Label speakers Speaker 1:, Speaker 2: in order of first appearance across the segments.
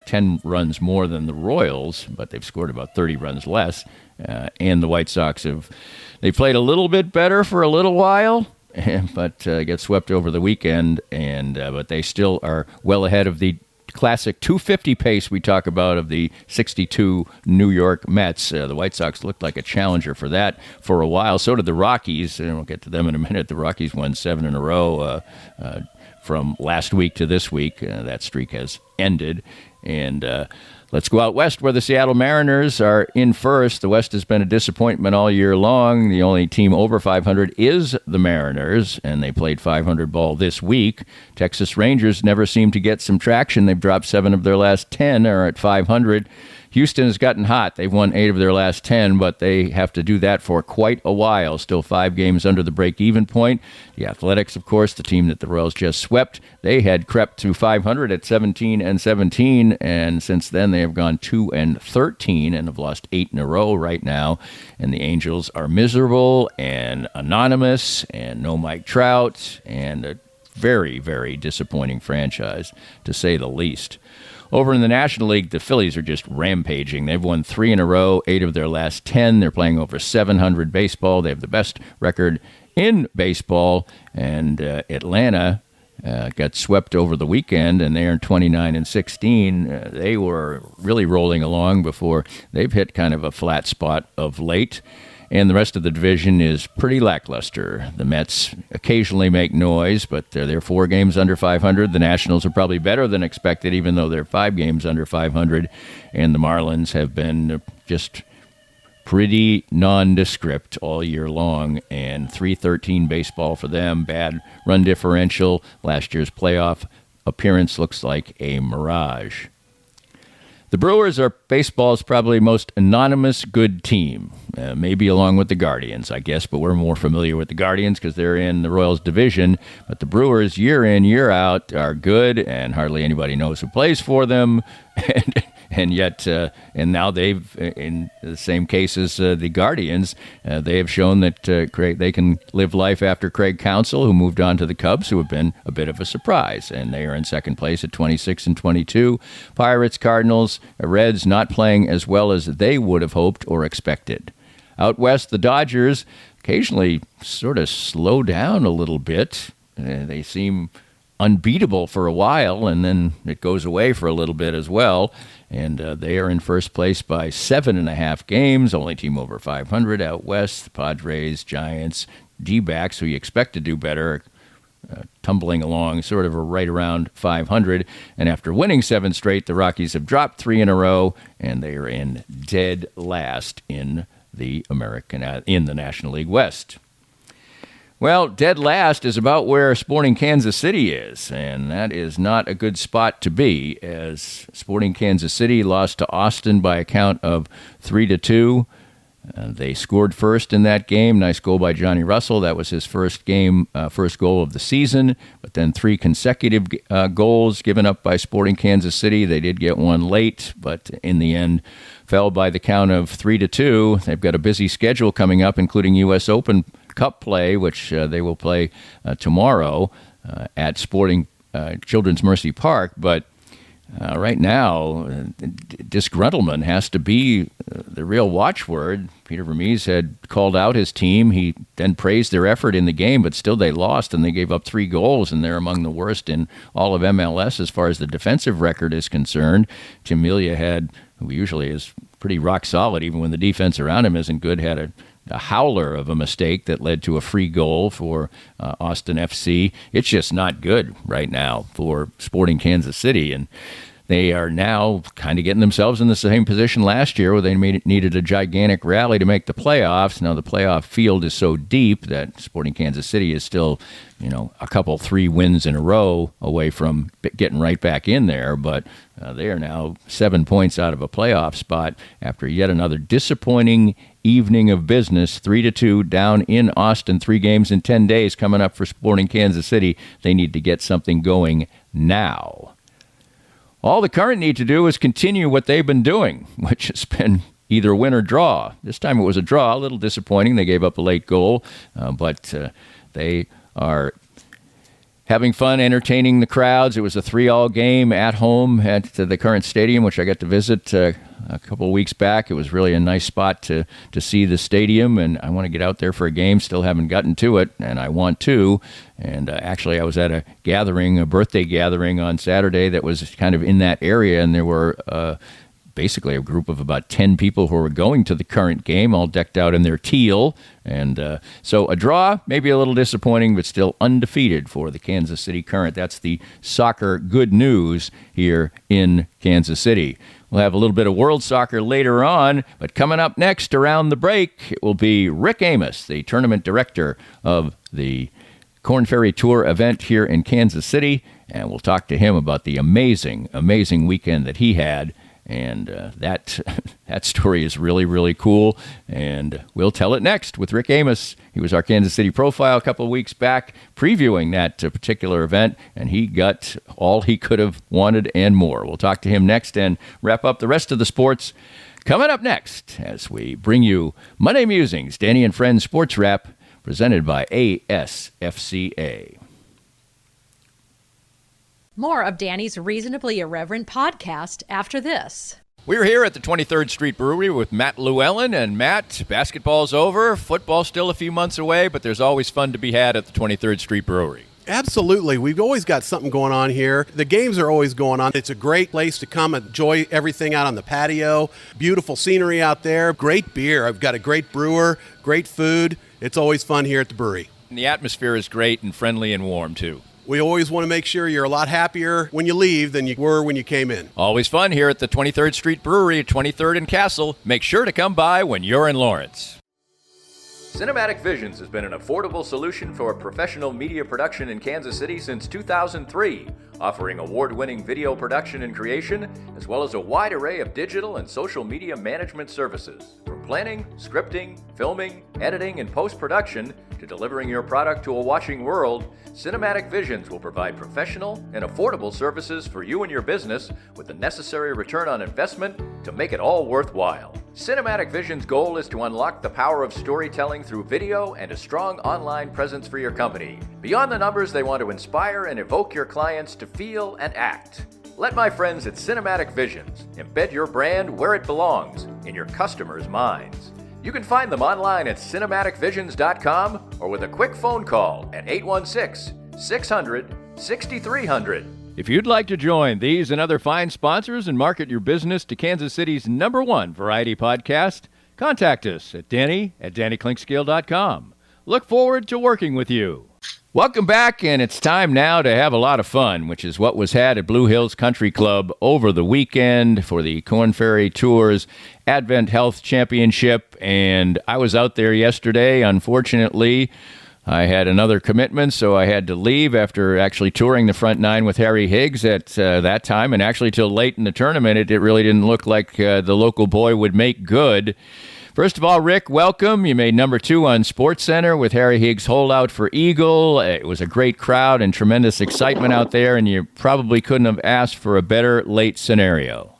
Speaker 1: 10 runs more than the Royals, but they've scored about 30 runs less. And the White Sox they played a little bit better for a little while, but get swept over the weekend. But they still are well ahead of the classic 250 pace we talk about of the 62 New York Mets. The White Sox looked like a challenger for that for a while. So did the Rockies, and we'll get to them in a minute. The Rockies won 7 in a row from last week to this week. That streak has ended. And let's go out west where the Seattle Mariners are in first. The West has been a disappointment all year long. The only team over 500 is the Mariners, and they played 500 ball this week. Texas Rangers never seem to get some traction. They've dropped 7 of their last 10, are at 500. Houston has gotten hot. They've won 8 of their last 10, but they have to do that for quite a while. Still 5 games under the break-even point. The Athletics, of course, the team that the Royals just swept, they had crept to 500 at 17-17, and since then they have gone 2-13 and have lost 8 in a row right now. And the Angels are miserable and anonymous and no Mike Trout and a very, very disappointing franchise, to say the least. Over in the National League, the Phillies are just rampaging. They've won 3 in a row, 8 of their last 10. They're playing over 700 baseball. They have the best record in baseball. And Atlanta got swept over the weekend, and they are 29-16. They were really rolling along before they've hit kind of a flat spot of late. And the rest of the division is pretty lackluster. The Mets occasionally make noise, but they're 4 games under 500. The Nationals are probably better than expected, even though they're 5 games under 500. And the Marlins have been just pretty nondescript all year long. And 3.13 baseball for them. Bad run differential. Last year's playoff appearance looks like a mirage. The Brewers are baseball's probably most anonymous good team, maybe along with the Guardians, I guess, but we're more familiar with the Guardians because they're in the Royals division. But the Brewers, year in, year out, are good, and hardly anybody knows who plays for them. And yet, and now they've, in the same case as the Guardians, they have shown that they can live life after Craig Counsell, who moved on to the Cubs, who have been a bit of a surprise. And they are in second place at 26-22. Pirates, Cardinals, Reds not playing as well as they would have hoped or expected. Out west, the Dodgers occasionally sort of slow down a little bit. They seem unbeatable for a while, and then it goes away for a little bit as well. And they are in first place by 7.5 games, only team over 500 out west. The Padres, Giants, D-backs, who you expect to do better, tumbling along sort of right around 500. And after winning 7 straight, the Rockies have dropped 3 in a row, and they are in dead last in the National League West. Well, dead last is about where Sporting Kansas City is, and that is not a good spot to be, as Sporting Kansas City lost to Austin by a count of 3-2. They scored first in that game. Nice goal by Johnny Russell. That was his first goal of the season. But then 3 consecutive goals given up by Sporting Kansas City. They did get one late, but in the end fell by the count of 3-2. They've got a busy schedule coming up, including U.S. Open Cup play, which they will play tomorrow at Sporting Children's Mercy Park. But right now, disgruntlement has to be the real watchword. Peter Vermees had called out his team. He then praised their effort in the game, but still they lost, and they gave up 3 goals, and they're among the worst in all of MLS as far as the defensive record is concerned. Tim Melia who usually is pretty rock solid, even when the defense around him isn't good, had a howler of a mistake that led to a free goal for Austin FC. It's just not good right now for Sporting Kansas City, and they are now kind of getting themselves in the same position last year where they needed a gigantic rally to make the playoffs. Now the playoff field is so deep that Sporting Kansas City is still, a couple 3 wins in a row away from getting right back in there, but they are now 7 points out of a playoff spot after yet another disappointing evening of business. 3-2 down in Austin. 3 games in 10 days coming up for Sporting Kansas City. They need to get something going now. All the Current need to do is continue what they've been doing, which has been either win or draw. This time it was a draw, a little disappointing. They gave up a late goal, but they are having fun entertaining the crowds. It was a 3-all game at home at the current stadium, which I got to visit a couple of weeks back. It was really a nice spot to see the stadium, and I want to get out there for a game. Still haven't gotten to it, and I want to. And actually, I was at a birthday gathering on Saturday that was kind of in that area, and there were basically a group of about 10 people who were going to the current game, all decked out in their teal. And so a draw, maybe a little disappointing, but still undefeated for the Kansas City Current. That's the soccer good news here in Kansas City. We'll have a little bit of world soccer later on, but coming up next around the break, it will be Rick Amos, the tournament director of the Korn Ferry Tour event here in Kansas City, and we'll talk to him about the amazing, amazing weekend that he had. And that story is really, really cool, and we'll tell it next with Rick Amos. He was our Kansas City profile a couple of weeks back, previewing that particular event, and he got all he could have wanted and more. We'll talk to him next and wrap up the rest of the sports coming up next as we bring you Monday Musings, Danny and Friends Sports Wrap, presented by ASFCA.
Speaker 2: More of Danny's Reasonably Irreverent podcast after this.
Speaker 1: We're here at the 23rd Street Brewery with Matt Llewellyn. And Matt, basketball's over, football's still a few months away, but there's always fun to be had at the 23rd Street Brewery.
Speaker 3: Absolutely. We've always got something going on here. The games are always going on. It's a great place to come enjoy everything out on the patio. Beautiful scenery out there. Great beer. I've got a great brewer, great food. It's always fun here at the brewery.
Speaker 1: And the atmosphere is great and friendly and warm, too.
Speaker 3: We always want to make sure you're a lot happier when you leave than you were when you came in.
Speaker 1: Always fun here at the 23rd Street Brewery at 23rd and Castle. Make sure to come by when you're in Lawrence. Cinematic Visions has been an affordable solution for professional media production in Kansas City since 2003, offering award-winning video production and creation, as well as a wide array of digital and social media management services. From planning, scripting, filming, editing, and post-production, to delivering your product to a watching world, Cinematic Visions will provide professional and affordable services for you and your business with the necessary return on investment to make it all worthwhile. Cinematic Visions' goal is to unlock the power of storytelling through video and a strong online presence for your company. Beyond the numbers, they want to inspire and evoke your clients to feel and act. Let my friends at Cinematic Visions embed your brand where it belongs, in your customers' minds. You can find them online at cinematicvisions.com or with a quick phone call at 816-600-6300. If you'd like to join these and other fine sponsors and market your business to Kansas City's #1 variety podcast, contact us at danny@dannyclinkscale.com. Look forward to working with you. Welcome back, and it's time now to have a lot of fun, which is what was had at Blue Hills Country Club over the weekend for the Korn Ferry Tour's Advent Health Championship. And I was out there yesterday. Unfortunately, I had another commitment, so I had to leave after actually touring the front nine with Harry Higgs at that time. And actually, till late in the tournament, it really didn't look like the local boy would make good. First of all, Rick, welcome. You made #2 on SportsCenter with Harry Higgs' holdout for Eagle. It was a great crowd and tremendous excitement out there, and you probably couldn't have asked for a better late scenario.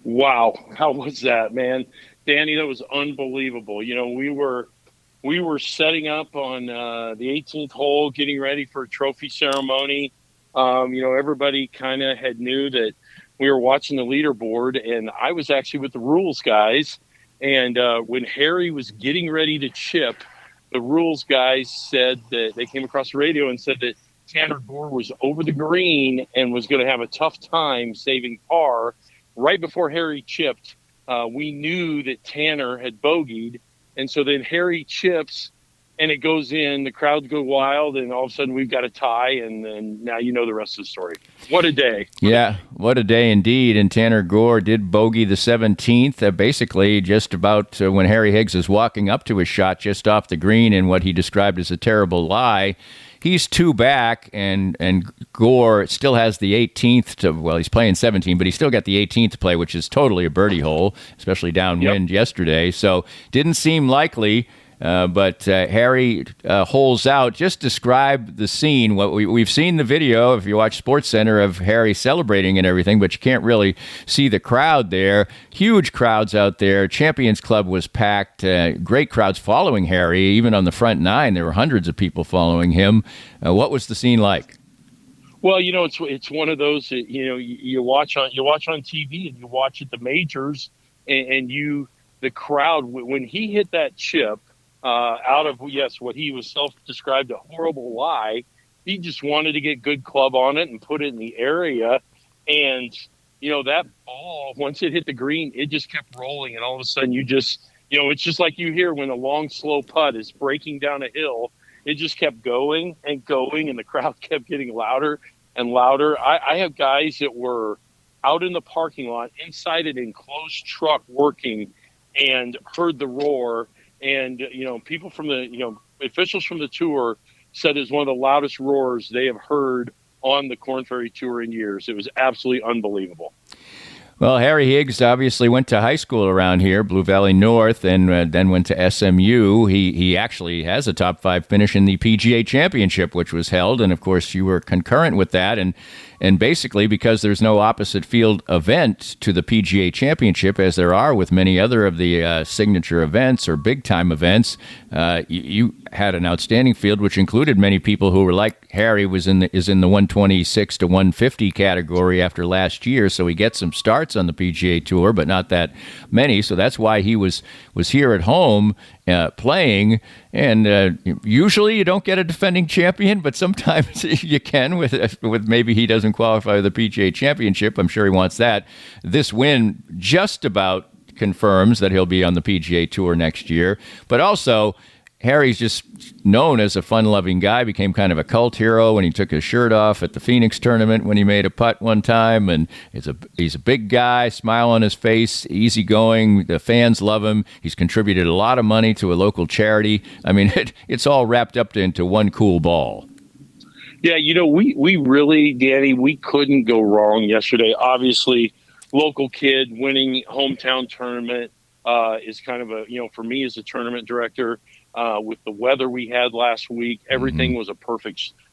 Speaker 4: Wow. How was that, man? Danny, that was unbelievable. You know, we were setting up on the 18th hole, getting ready for a trophy ceremony. Everybody kind of had knew that we were watching the leaderboard, and I was actually with the rules guys. And when Harry was getting ready to chip, the rules guys said that they came across the radio and said that Tanner Gore was over the green and was going to have a tough time saving par. Right before Harry chipped, we knew that Tanner had bogeyed. And so then Harry chips and it goes in, the crowds go wild, and all of a sudden we've got a tie, and now you know the rest of the story. What a day.
Speaker 1: Yeah, what a day indeed. And Tanner Gore did bogey the 17th, basically just about when Harry Higgs is walking up to his shot just off the green in what he described as a terrible lie. He's 2 back, and Gore still has the 18th to, well, he's playing 17, but he's still got the 18th to play, which is totally a birdie hole, especially downwind yesterday. So didn't seem likely. But Harry holes out. Just describe the scene. What we've seen the video, if you watch SportsCenter, of Harry celebrating and everything, but you can't really see the crowd there. Huge crowds out there. Champions Club was packed. Great crowds following Harry. Even on the front nine, there were hundreds of people following him. What was the scene like?
Speaker 4: Well, it's one of those that, you watch on TV and you watch at the majors, and the crowd when he hit that chip out of what he was self-described a horrible lie. He just wanted to get good club on it and put it in the area, and that ball, once it hit the green, it just kept rolling, and all of a sudden it's just like you hear when a long slow putt is breaking down a hill. It just kept going and going, and the crowd kept getting louder and louder. I have guys that were out in the parking lot inside an enclosed truck working and heard the roar. And, people from officials from the tour said it's one of the loudest roars they have heard on the Korn Ferry Tour in years. It was absolutely unbelievable.
Speaker 1: Well, Harry Higgs obviously went to high school around here, Blue Valley North, and then went to SMU. He actually has a top 5 finish in the PGA Championship, which was held, and of course you were concurrent with that. And basically, because there's no opposite field event to the PGA Championship, as there are with many other of the signature events or big-time events, you had an outstanding field, which included many people who were like Harry is in the 126 to 150 category after last year, so he gets some starts on the PGA Tour, but not that many. So that's why he was here at home playing. And usually you don't get a defending champion, but sometimes you can with maybe he doesn't qualify for the PGA Championship. I'm sure he wants that. This win just about confirms that he'll be on the PGA Tour next year. But also, Harry's just known as a fun-loving guy, became kind of a cult hero when he took his shirt off at the Phoenix tournament when he made a putt one time. And he's a big guy, smile on his face, easygoing. The fans love him. He's contributed a lot of money to a local charity. I mean, it's all wrapped up into one cool ball.
Speaker 4: Yeah, we really, Danny, we couldn't go wrong yesterday. Obviously, local kid winning hometown tournament is kind of for me as a tournament director, with the weather we had last week, everything was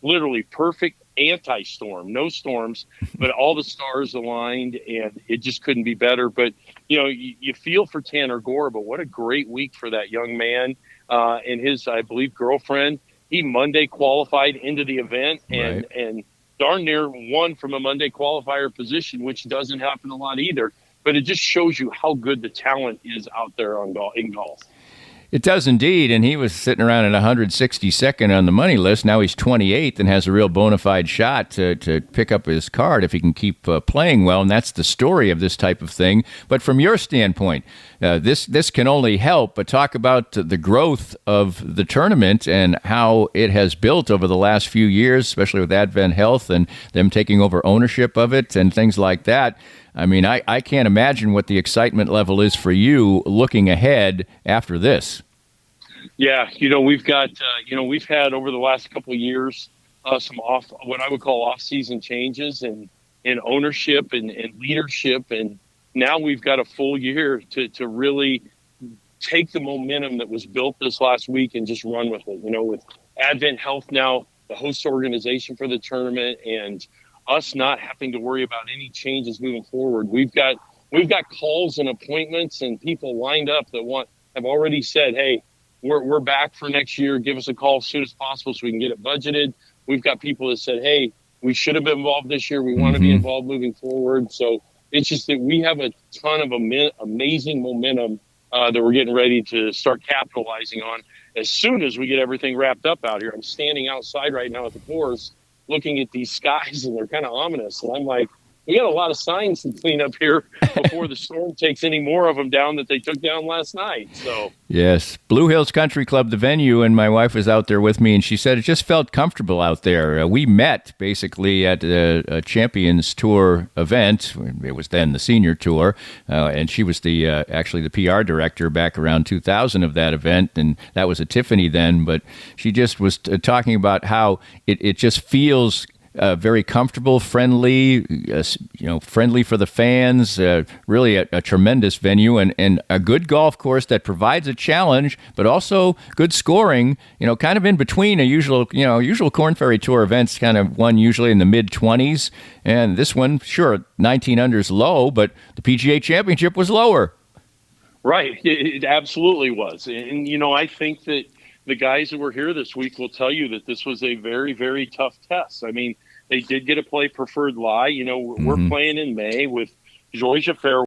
Speaker 4: literally perfect anti-storm, no storms, but all the stars aligned, and it just couldn't be better. But, you feel for Tanner Gore, but what a great week for that young man and his, I believe, girlfriend. He Monday qualified into the event and darn near won from a Monday qualifier position, which doesn't happen a lot either. But it just shows you how good the talent is out there in golf.
Speaker 1: It does indeed, and he was sitting around at 162nd on the money list. Now he's 28th and has a real bona fide shot to pick up his card if he can keep playing well, and that's the story of this type of thing. But from your standpoint, this can only help, but talk about the growth of the tournament and how it has built over the last few years, especially with Advent Health and them taking over ownership of it and things like that. I mean, I can't imagine what the excitement level is for you looking ahead after this.
Speaker 4: Yeah, we've got, we've had over the last couple of years some what I would call off-season changes in ownership and leadership, and now we've got a full year to really take the momentum that was built this last week and just run with it. With Advent Health now the host organization for the tournament, and us not having to worry about any changes moving forward. We've got calls and appointments and people lined up that have already said, hey, we're back for next year. Give us a call as soon as possible so we can get it budgeted. We've got people that said, hey, we should have been involved this year. We want to be involved moving forward. So it's just that we have a ton of amazing momentum that we're getting ready to start capitalizing on as soon as we get everything wrapped up out here. I'm standing outside right now at the course looking at these skies, and they're kind of ominous. And I'm like, we got a lot of signs to clean up here before the storm takes any more of them down that they took down last night. So
Speaker 1: yes, Blue Hills Country Club, the venue, and my wife was out there with me, and she said it just felt comfortable out there. We met basically at a Champions Tour event. It was then the Senior Tour, and she was actually the PR director back around 2000 of that event, and that was a Tiffany then. But she just was talking about how it just feels very comfortable, friendly, friendly for the fans, really a tremendous venue and a good golf course that provides a challenge, but also good scoring, kind of in between a usual Korn Ferry Tour events, kind of one usually in the mid-20s. And this one, sure, 19 under's low, but the PGA Championship was lower.
Speaker 4: Right. It absolutely was. And, I think that the guys that were here this week will tell you that this was a very, very tough test. I mean, They did get to play preferred lie. You know, we're playing in May with Georgia Fair.